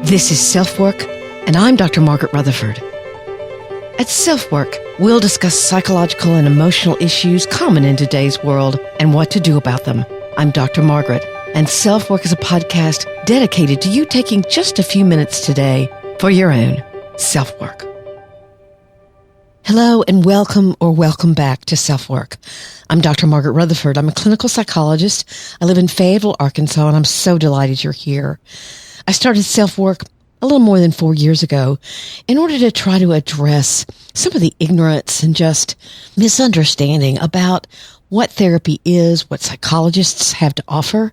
This is SelfWork, and I'm Dr. Margaret Rutherford. At SelfWork, we'll discuss psychological and emotional issues common in today's world and what to do about them. I'm Dr. Margaret, and SelfWork is a podcast dedicated to you taking just a few minutes today for your own self-work. Hello and welcome back to SelfWork. I'm Dr. Margaret Rutherford. I'm a clinical psychologist. I live in Fayetteville, Arkansas, and I'm so delighted you're here. I started SelfWork a little more than 4 years ago in order to try to address some of the ignorance and just misunderstanding about what therapy is, what psychologists have to offer.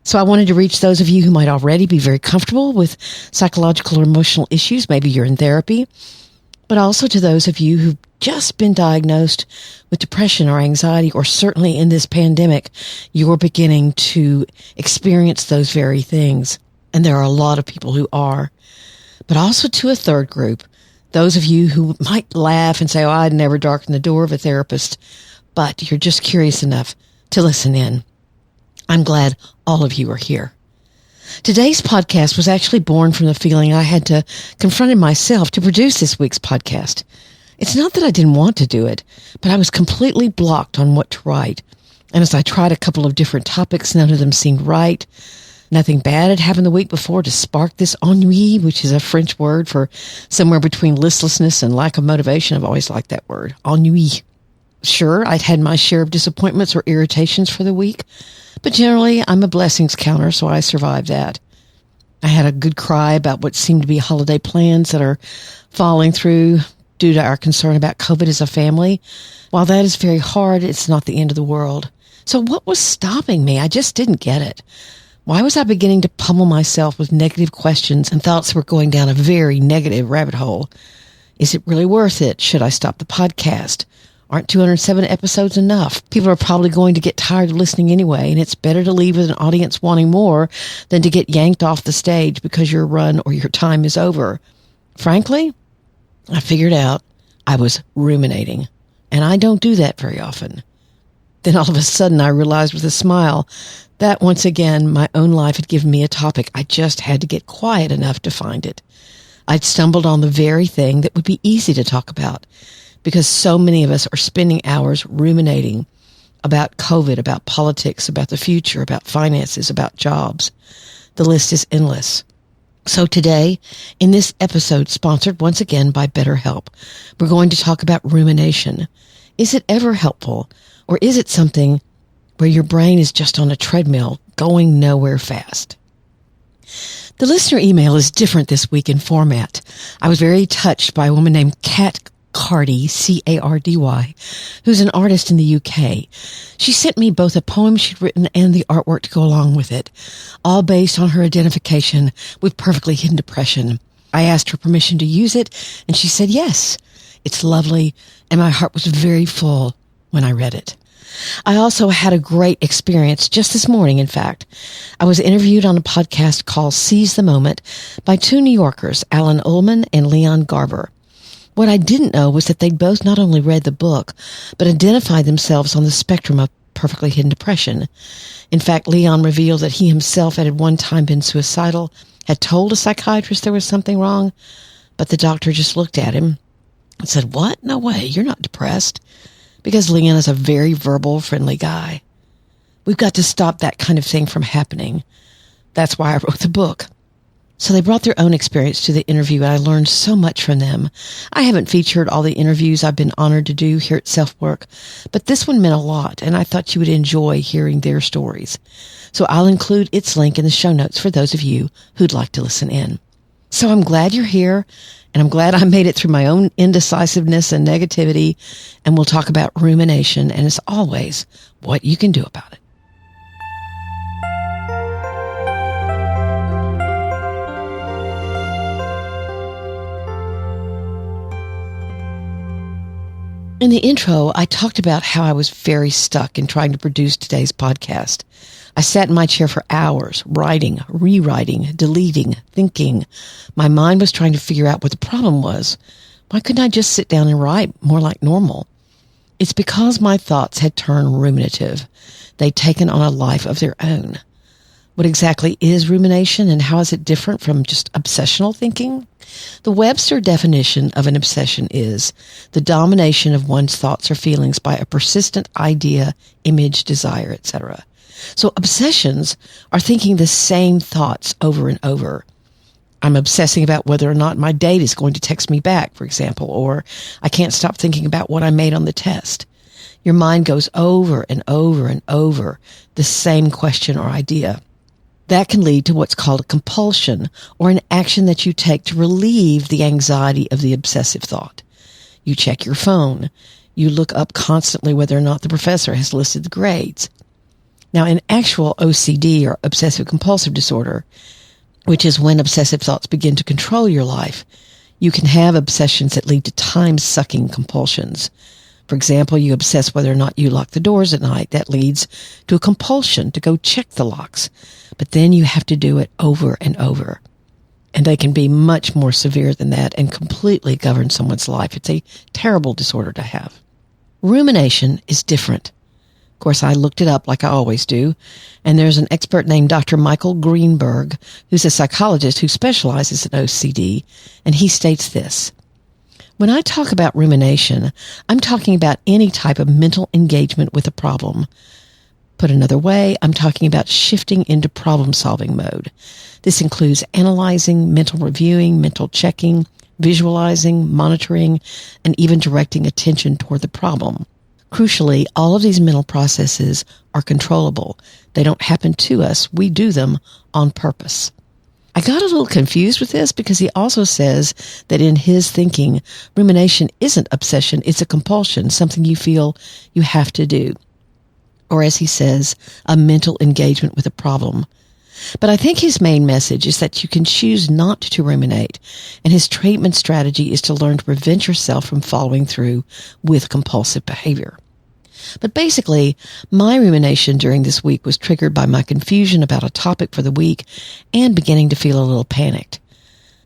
So I wanted to reach those of you who might already be very comfortable with psychological or emotional issues. Maybe you're in therapy, but also to those of you who've just been diagnosed with depression or anxiety, or certainly in this pandemic, you're beginning to experience those very things. And there are a lot of people who are, but also to a third group, those of you who might laugh and say, oh, I'd never darken the door of a therapist, but you're just curious enough to listen in. I'm glad all of you are here. Today's podcast was actually born from the feeling I had to confront myself to produce this week's podcast. It's not that I didn't want to do it, but I was completely blocked on what to write. And as I tried a couple of different topics, none of them seemed right. Nothing bad had happened the week before to spark this ennui, which is a French word for somewhere between listlessness and lack of motivation. I've always liked that word, ennui. Sure, I'd had my share of disappointments or irritations for the week, but generally I'm a blessings counter, so I survived that. I had a good cry about what seemed to be holiday plans that are falling through due to our concern about COVID as a family. While that is very hard, it's not the end of the world. So what was stopping me? I just didn't get it. Why was I beginning to pummel myself with negative questions and thoughts were going down a very negative rabbit hole? Is it really worth it? Should I stop the podcast? Aren't 207 episodes enough? People are probably going to get tired of listening anyway, and it's better to leave with an audience wanting more than to get yanked off the stage because your run or your time is over. Frankly, I figured out I was ruminating, and I don't do that very often. Then all of a sudden I realized with a smile that once again my own life had given me a topic. I just had to get quiet enough to find it. I'd stumbled on the very thing that would be easy to talk about because so many of us are spending hours ruminating about COVID, about politics, about the future, about finances, about jobs. The list is endless. So today, in this episode, sponsored once again by BetterHelp, we're going to talk about rumination. Is it ever helpful? Or is it something where your brain is just on a treadmill going nowhere fast? The listener email is different this week in format. I was very touched by a woman named Kat Cardy, C-A-R-D-Y, who's an artist in the UK. She sent me both a poem she'd written and the artwork to go along with it, all based on her identification with perfectly hidden depression. I asked her permission to use it, and she said yes. It's lovely, and my heart was very full when I read it. I also had a great experience just this morning, in fact. I was interviewed on a podcast called Seize the Moment by two New Yorkers, Alen Ulmann and Garber. What I didn't know was that they'd both not only read the book, but identified themselves on the spectrum of perfectly hidden depression. In fact, Leon revealed that he himself had at one time been suicidal, had told a psychiatrist there was something wrong, but the doctor just looked at him and said, "What? No way, you're not depressed." Because Leon is a very verbal, friendly guy. We've got to stop that kind of thing from happening. That's why I wrote the book. So they brought their own experience to the interview, and I learned so much from them. I haven't featured all the interviews I've been honored to do here at SelfWork, but this one meant a lot, and I thought you would enjoy hearing their stories. So I'll include its link in the show notes for those of you who'd like to listen in. So I'm glad you're here, and I'm glad I made it through my own indecisiveness and negativity, and we'll talk about rumination, and as always, what you can do about it. In the intro, I talked about how I was very stuck in trying to produce today's podcast. I sat in my chair for hours, writing, rewriting, deleting, thinking. My mind was trying to figure out what the problem was. Why couldn't I just sit down and write more like normal? It's because my thoughts had turned ruminative. They'd taken on a life of their own. What exactly is rumination and how is it different from just obsessional thinking? The Webster definition of an obsession is the domination of one's thoughts or feelings by a persistent idea, image, desire, etc. So obsessions are thinking the same thoughts over and over. I'm obsessing about whether or not my date is going to text me back, for example, or I can't stop thinking about what I made on the test. Your mind goes over and over and over the same question or idea. That can lead to what's called a compulsion, or an action that you take to relieve the anxiety of the obsessive thought. You check your phone. You look up constantly whether or not the professor has listed the grades. Now, in actual OCD, or obsessive compulsive disorder, which is when obsessive thoughts begin to control your life, you can have obsessions that lead to time-sucking compulsions. For example, you obsess whether or not you lock the doors at night. That leads to a compulsion to go check the locks. But then you have to do it over and over. And they can be much more severe than that and completely govern someone's life. It's a terrible disorder to have. Rumination is different. Of course, I looked it up like I always do. And there's an expert named Dr. Michael Greenberg, who's a psychologist who specializes in OCD. And he states this: when I talk about rumination, I'm talking about any type of mental engagement with a problem. Put another way, I'm talking about shifting into problem-solving mode. This includes analyzing, mental reviewing, mental checking, visualizing, monitoring, and even directing attention toward the problem. Crucially, all of these mental processes are controllable. They don't happen to us. We do them on purpose. I got a little confused with this because he also says that in his thinking, rumination isn't obsession, it's a compulsion, something you feel you have to do. Or as he says, a mental engagement with a problem. But I think his main message is that you can choose not to ruminate, and his treatment strategy is to learn to prevent yourself from following through with compulsive behavior. But basically, my rumination during this week was triggered by my confusion about a topic for the week and beginning to feel a little panicked.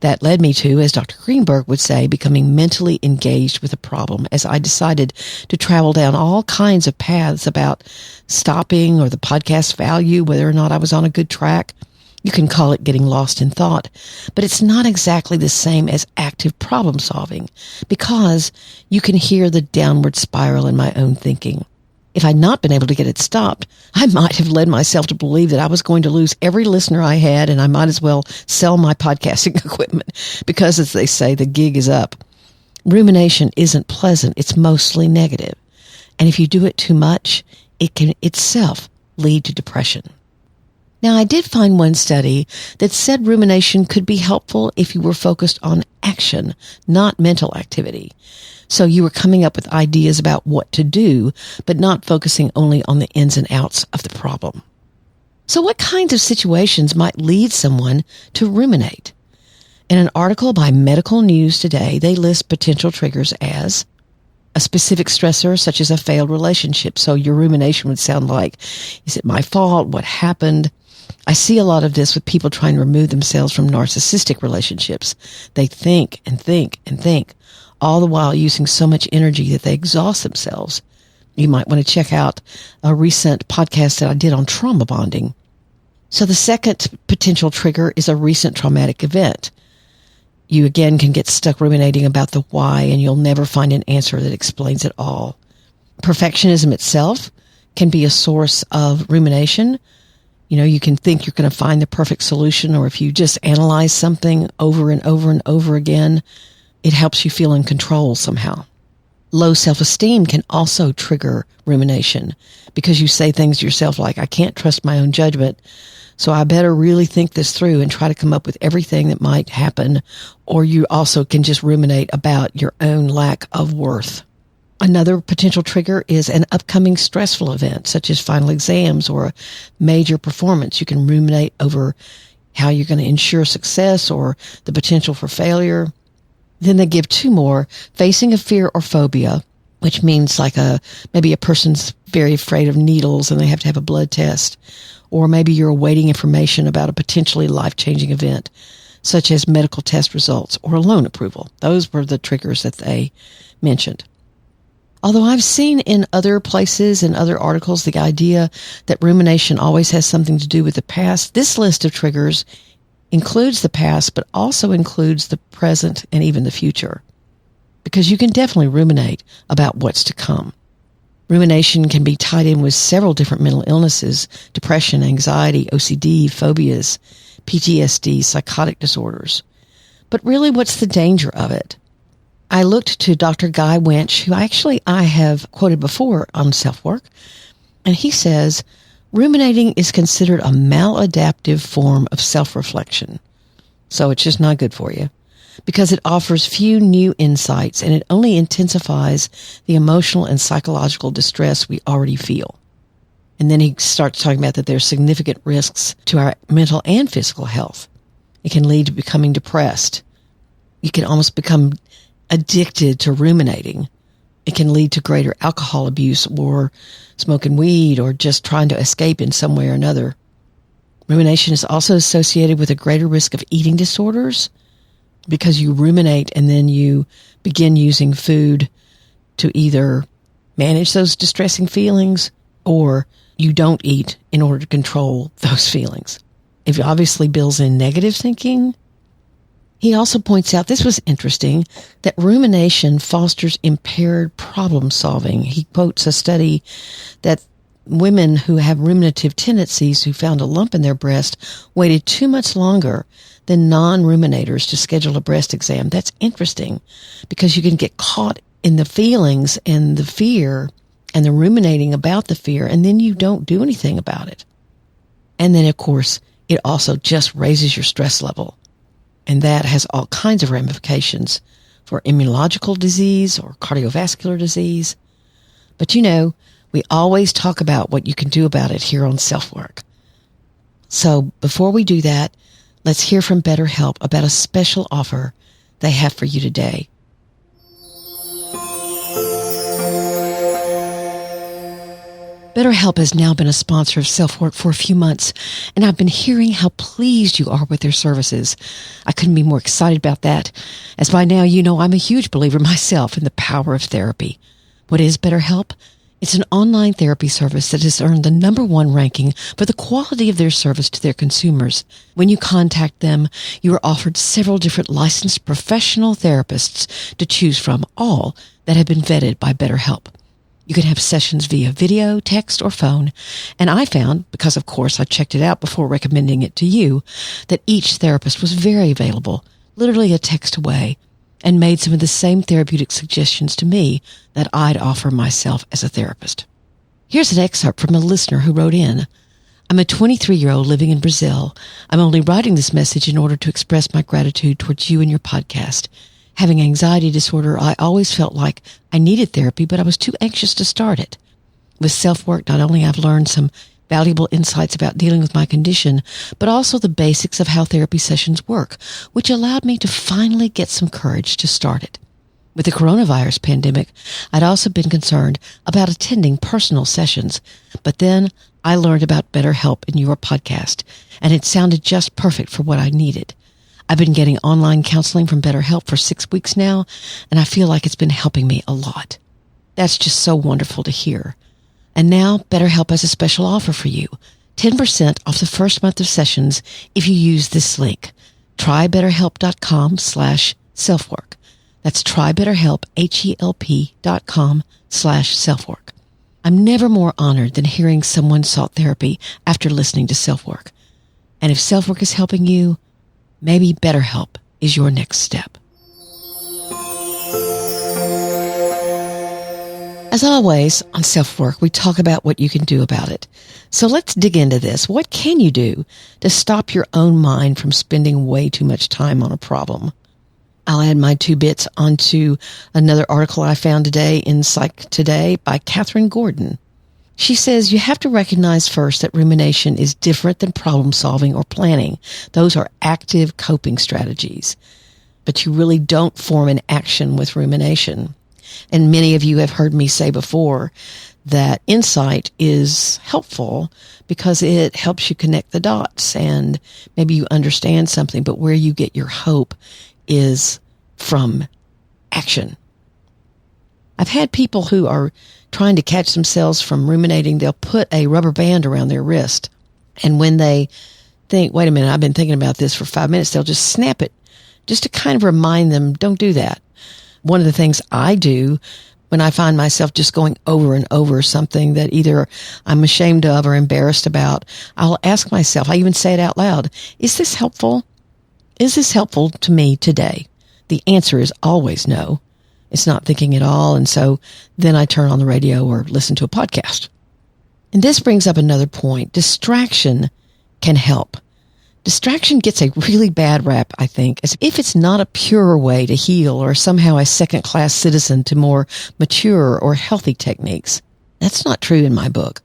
That led me to, as Dr. Greenberg would say, becoming mentally engaged with a problem as I decided to travel down all kinds of paths about stopping or the podcast's value, whether or not I was on a good track. You can call it getting lost in thought, but it's not exactly the same as active problem solving because you can hear the downward spiral in my own thinking. If I'd not been able to get it stopped, I might have led myself to believe that I was going to lose every listener I had and I might as well sell my podcasting equipment because, as they say, the gig is up. Rumination isn't pleasant. It's mostly negative. And if you do it too much, it can itself lead to depression. Now, I did find one study that said rumination could be helpful if you were focused on action, not mental activity. So you were coming up with ideas about what to do, but not focusing only on the ins and outs of the problem. So what kinds of situations might lead someone to ruminate? In an article by Medical News Today, they list potential triggers as a specific stressor, such as a failed relationship. So your rumination would sound like, is it my fault? What happened? I see a lot of this with people trying to remove themselves from narcissistic relationships. They think and think and think, all the while using so much energy that they exhaust themselves. You might want to check out a recent podcast that I did on trauma bonding. So the second potential trigger is a recent traumatic event. You again can get stuck ruminating about the why, and you'll never find an answer that explains it all. Perfectionism itself can be a source of rumination. You know, you can think you're going to find the perfect solution, or if you just analyze something over and over and over again, it helps you feel in control somehow. Low self-esteem can also trigger rumination because you say things to yourself like, I can't trust my own judgment, so I better really think this through and try to come up with everything that might happen. Or you also can just ruminate about your own lack of worth. Another potential trigger is an upcoming stressful event, such as final exams or a major performance. You can ruminate over how you're going to ensure success or the potential for failure. Then they give two more: facing a fear or phobia, which means like maybe a person's very afraid of needles and they have to have a blood test. Or maybe you're awaiting information about a potentially life-changing event, such as medical test results or a loan approval. Those were the triggers that they mentioned. Although I've seen in other places and other articles the idea that rumination always has something to do with the past, this list of triggers includes the past, but also includes the present and even the future. Because you can definitely ruminate about what's to come. Rumination can be tied in with several different mental illnesses: depression, anxiety, OCD, phobias, PTSD, psychotic disorders. But really, what's the danger of it? I looked to Dr. Guy Winch, who I have quoted before on SelfWork, and he says, ruminating is considered a maladaptive form of self-reflection. So it's just not good for you, because it offers few new insights and it only intensifies the emotional and psychological distress we already feel. And then he starts talking about that there's significant risks to our mental and physical health. It can lead to becoming depressed. You can almost become addicted to ruminating. It can lead to greater alcohol abuse or smoking weed or just trying to escape in some way or another. Rumination is also associated with a greater risk of eating disorders because you ruminate and then you begin using food to either manage those distressing feelings or you don't eat in order to control those feelings. It obviously builds in negative thinking. He also points out, this was interesting, that rumination fosters impaired problem solving. He quotes a study that women who have ruminative tendencies who found a lump in their breast waited 2 months longer than non-ruminators to schedule a breast exam. That's interesting because you can get caught in the feelings and the fear and the ruminating about the fear, and then you don't do anything about it. And then, of course, it also just raises your stress level. And that has all kinds of ramifications for immunological disease or cardiovascular disease. But we always talk about what you can do about it here on SelfWork. So before we do that, let's hear from BetterHelp about a special offer they have for you today. BetterHelp has now been a sponsor of SelfWork for a few months, and I've been hearing how pleased you are with their services. I couldn't be more excited about that, as by now you know I'm a huge believer myself in the power of therapy. What is BetterHelp? It's an online therapy service that has earned the #1 ranking for the quality of their service to their consumers. When you contact them, you are offered several different licensed professional therapists to choose from, all that have been vetted by BetterHelp. You can have sessions via video, text, or phone. And I found, because of course I checked it out before recommending it to you, that each therapist was very available, literally a text away, and made some of the same therapeutic suggestions to me that I'd offer myself as a therapist. Here's an excerpt from a listener who wrote in. I'm a 23-year-old living in Brazil. I'm only writing this message in order to express my gratitude towards you and your podcast. Having anxiety disorder, I always felt like I needed therapy, but I was too anxious to start it. With SelfWork, not only I've learned some valuable insights about dealing with my condition, but also the basics of how therapy sessions work, which allowed me to finally get some courage to start it. With the coronavirus pandemic, I'd also been concerned about attending personal sessions, but then I learned about BetterHelp in your podcast, and it sounded just perfect for what I needed. I've been getting online counseling from BetterHelp for 6 weeks now, and I feel like it's been helping me a lot. That's just so wonderful to hear. And now BetterHelp has a special offer for you. 10% off the first month of sessions if you use this link. TryBetterHelp.com/selfwork. That's TryBetterHelp, HELP.com/selfwork. I'm never more honored than hearing someone sought therapy after listening to SelfWork. And if SelfWork is helping you, maybe BetterHelp is your next step. As always, on SelfWork, we talk about what you can do about it. So let's dig into this. What can you do to stop your own mind from spending way too much time on a problem? I'll add my 2 bits onto another article I found today in Psych Today by Catherine Gordon. She says you have to recognize first that rumination is different than problem solving or planning. Those are active coping strategies. But you really don't form an action with rumination. And many of you have heard me say before that insight is helpful because it helps you connect the dots and maybe you understand something, but where you get your hope is from action. I've had people who are trying to catch themselves from ruminating. They'll put a rubber band around their wrist. And when they think, wait a minute, I've been thinking about this for 5 minutes, they'll just snap it just to kind of remind them, don't do that. One of the things I do when I find myself just going over and over something that either I'm ashamed of or embarrassed about, I'll ask myself, I even say it out loud, is this helpful? Is this helpful to me today? The answer is always no. It's not thinking at all. And so then I turn on the radio or listen to a podcast. And this brings up another point. Distraction can help. Distraction gets a really bad rap, I think, as if it's not a pure way to heal or somehow a second-class citizen to more mature or healthy techniques. That's not true in my book.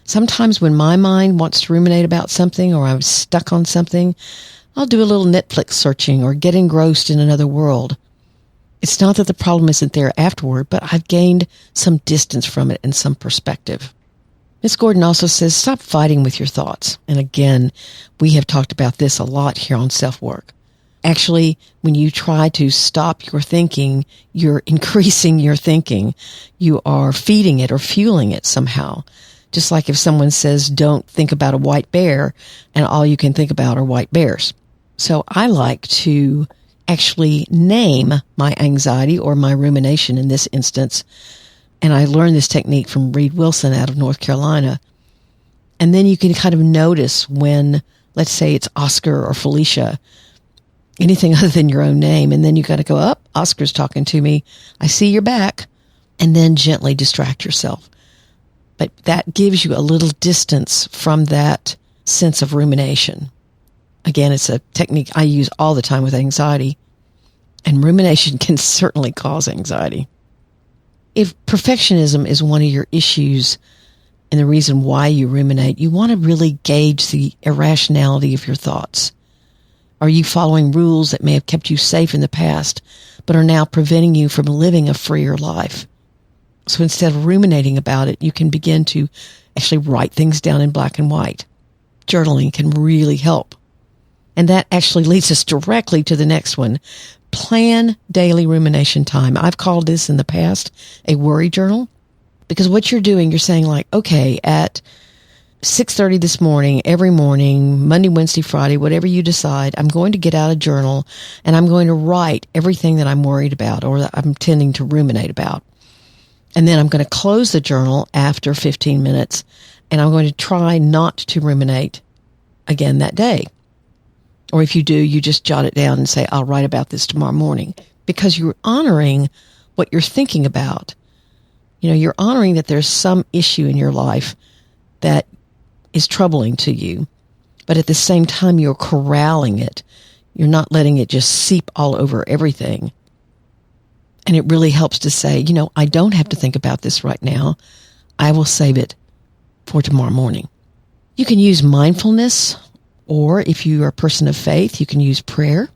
Sometimes when my mind wants to ruminate about something or I'm stuck on something, I'll do a little Netflix searching or get engrossed in another world. It's not that the problem isn't there afterward, but I've gained some distance from it and some perspective. Ms. Gordon also says, stop fighting with your thoughts. And again, we have talked about this a lot here on SelfWork. Actually, when you try to stop your thinking, you're increasing your thinking. You are feeding it or fueling it somehow. Just like if someone says, don't think about a white bear, and all you can think about are white bears. So I like to actually name my anxiety or my rumination in this instance. And I learned this technique from Reed Wilson out of North Carolina. And then you can kind of notice when, let's say it's Oscar or Felicia, anything other than your own name. And then you got to go up. Oscar's talking to me. I see you're back. And then gently distract yourself. But that gives you a little distance from that sense of rumination. Again, it's a technique I use all the time with anxiety. And rumination can certainly cause anxiety. If perfectionism is one of your issues and the reason why you ruminate, you want to really gauge the irrationality of your thoughts. Are you following rules that may have kept you safe in the past, but are now preventing you from living a freer life? So instead of ruminating about it, you can begin to actually write things down in black and white. Journaling can really help. And that actually leads us directly to the next one. Plan daily rumination time. I've called this in the past a worry journal, because what you're doing, you're saying like, okay, at 6:30 this morning, every morning, Monday, Wednesday, Friday, whatever you decide, I'm going to get out a journal and I'm going to write everything that I'm worried about or that I'm tending to ruminate about. And then I'm going to close the journal after 15 minutes and I'm going to try not to ruminate again that day. Or if you do, you just jot it down and say, I'll write about this tomorrow morning, because you're honoring what you're thinking about. You know, you're honoring that there's some issue in your life that is troubling to you, but at the same time, you're corralling it. You're not letting it just seep all over everything. And it really helps to say, you know, I don't have to think about this right now. I will save it for tomorrow morning. You can use mindfulness. Or if you are a person of faith, you can use prayer.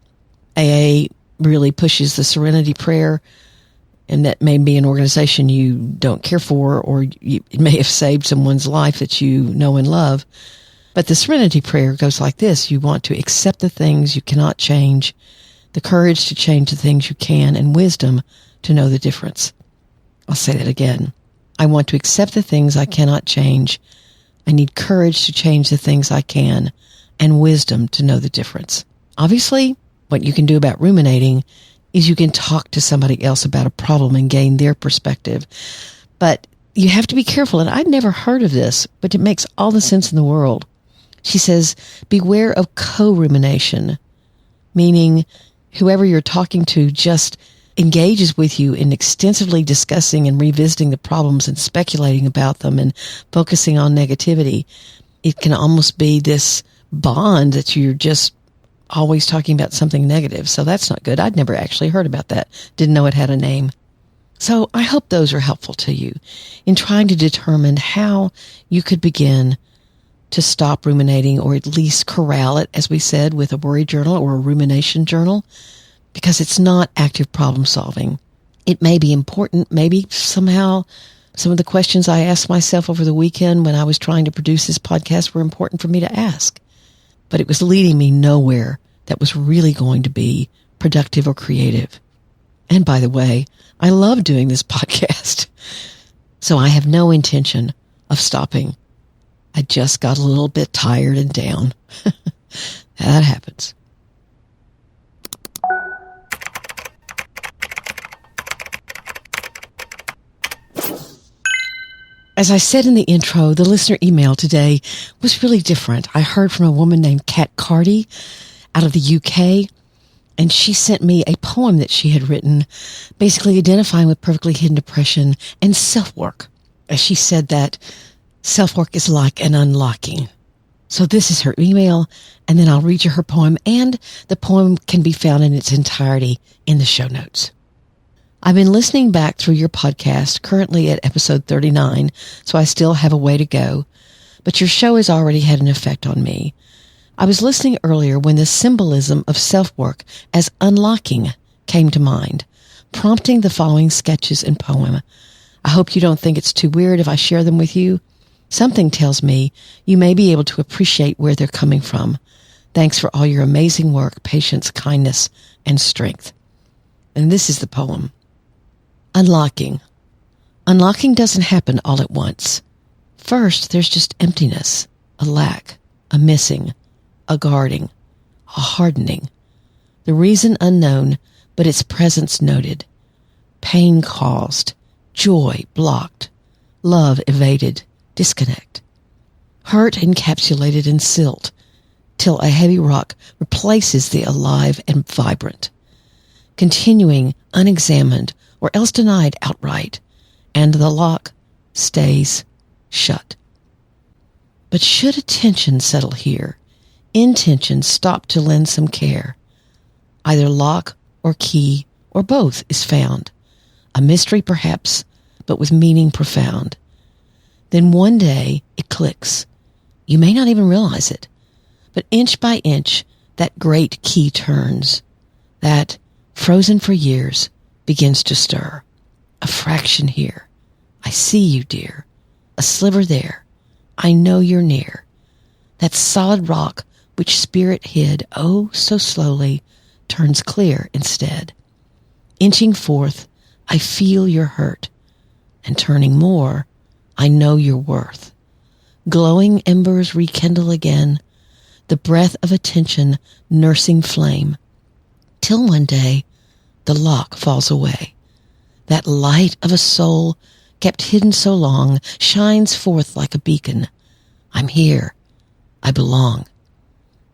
AA really pushes the serenity prayer, and that may be an organization you don't care for, or it may have saved someone's life that you know and love. But the serenity prayer goes like this. You want to accept the things you cannot change, the courage to change the things you can, and wisdom to know the difference. I'll say that again. I want to accept the things I cannot change. I need courage to change the things I can, and wisdom to know the difference. Obviously, what you can do about ruminating is you can talk to somebody else about a problem and gain their perspective. But you have to be careful, and I'd never heard of this, but it makes all the sense in the world. She says, beware of co-rumination, meaning whoever you're talking to just engages with you in extensively discussing and revisiting the problems and speculating about them and focusing on negativity. It can almost be this bond that you're just always talking about something negative. So that's not good. I'd never actually heard about that. Didn't know it had a name. So I hope those are helpful to you in trying to determine how you could begin to stop ruminating, or at least corral it, as we said, with a worry journal or a rumination journal, because it's not active problem solving. It may be important. Maybe somehow some of the questions I asked myself over the weekend when I was trying to produce this podcast were important for me to ask. But it was leading me nowhere that was really going to be productive or creative. And by the way, I love doing this podcast. So I have no intention of stopping. I just got a little bit tired and down. That happens. As I said in the intro, the listener email today was really different. I heard from a woman named Kat Carty out of the UK, and she sent me a poem that she had written, basically identifying with perfectly hidden depression and self-work. As she said that self-work is like an unlocking. So this is her email, and then I'll read you her poem, and the poem can be found in its entirety in the show notes. I've been listening back through your podcast, currently at episode 39, so I still have a way to go, but your show has already had an effect on me. I was listening earlier when the symbolism of self-work as unlocking came to mind, prompting the following sketches and poem. I hope you don't think it's too weird if I share them with you. Something tells me you may be able to appreciate where they're coming from. Thanks for all your amazing work, patience, kindness, and strength. And this is the poem. Unlocking. Unlocking doesn't happen all at once. First, there's just emptiness, a lack, a missing, a guarding, a hardening. The reason unknown, but its presence noted. Pain caused, joy blocked, love evaded, disconnect. Hurt encapsulated in silt, till a heavy rock replaces the alive and vibrant. Continuing unexamined, or else denied outright, and the lock stays shut. But should attention settle here, intention stop to lend some care. Either lock or key or both is found, a mystery perhaps, but with meaning profound. Then one day it clicks. You may not even realize it, but inch by inch that great key turns, that, frozen for years, begins to stir. A fraction here. I see you, dear. A sliver there. I know you're near. That solid rock which spirit hid, oh, so slowly, turns clear instead. Inching forth, I feel your hurt. And turning more, I know your worth. Glowing embers rekindle again, the breath of attention nursing flame, till one day the lock falls away. That light of a soul kept hidden so long shines forth like a beacon. I'm here. I belong.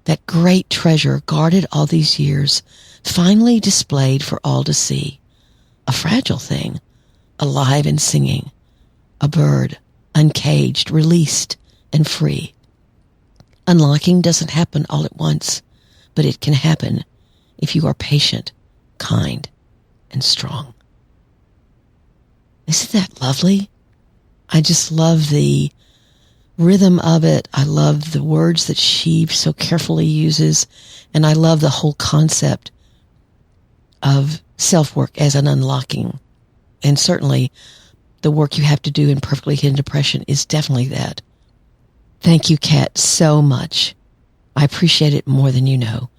That great treasure guarded all these years, finally displayed for all to see. A fragile thing, alive and singing. A bird, uncaged, released, and free. Unlocking doesn't happen all at once, but it can happen if you are patient, kind, and strong. Isn't that lovely? I just love the rhythm of it. I love the words that she so carefully uses, and I love the whole concept of self-work as an unlocking. And certainly the work you have to do in perfectly hidden depression is definitely that. Thank you, Kat, so much. I appreciate it more than you know.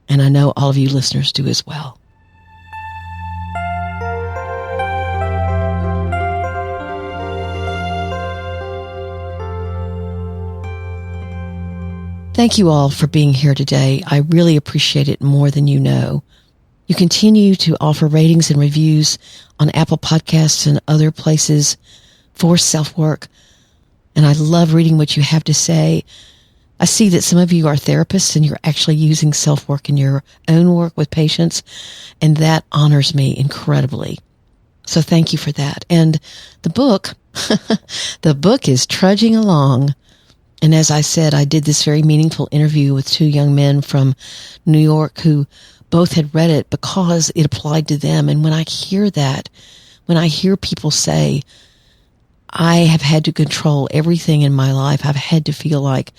And I know all of you listeners do as well. Thank you all for being here today. I really appreciate it more than you know. You continue to offer ratings and reviews on Apple Podcasts and other places for self-work. And I love reading what you have to say. I see that some of you are therapists and you're actually using self-work in your own work with patients. And that honors me incredibly. So thank you for that. And the book, the book is trudging along. And as I said, I did this very meaningful interview with two young men from New York who both had read it because it applied to them. And when I hear that, when I hear people say, I have had to control everything in my life, I've had to feel like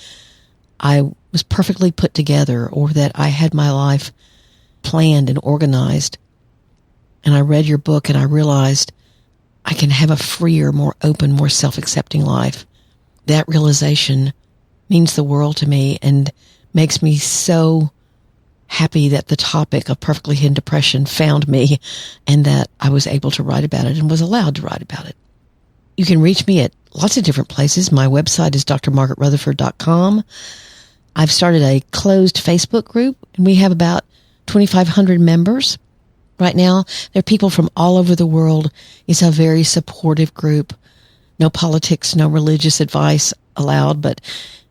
I was perfectly put together or that I had my life planned and organized. And I read your book and I realized I can have a freer, more open, more self-accepting life. That realization means the world to me and makes me so happy that the topic of perfectly hidden depression found me and that I was able to write about it and was allowed to write about it. You can reach me at lots of different places. My website is drmargaretrutherford.com. I've started a closed Facebook group, and we have about 2,500 members. Right now, there are people from all over the world. It's a very supportive group. No politics, no religious advice allowed, but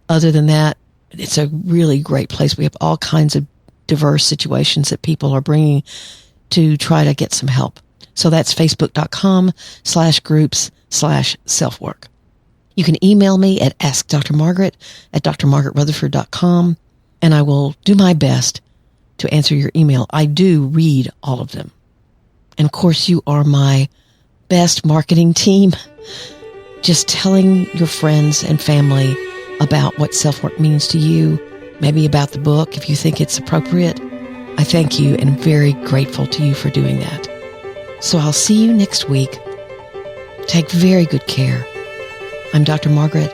other than that, it's a really great place. We have all kinds of diverse situations that people are bringing to try to get some help. So that's facebook.com/groups/selfwork. You can email me at askdrmargaret@drmargaretrutherford.com, and I will do my best to answer your email. I do read all of them. And of course, you are my best marketing team. Just telling your friends and family about what self-work means to you, maybe about the book if you think it's appropriate. I thank you and am very grateful to you for doing that. So I'll see you next week. Take very good care. I'm Dr. Margaret,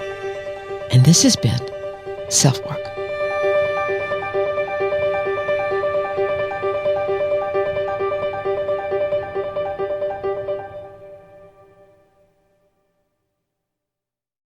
and this has been SelfWork.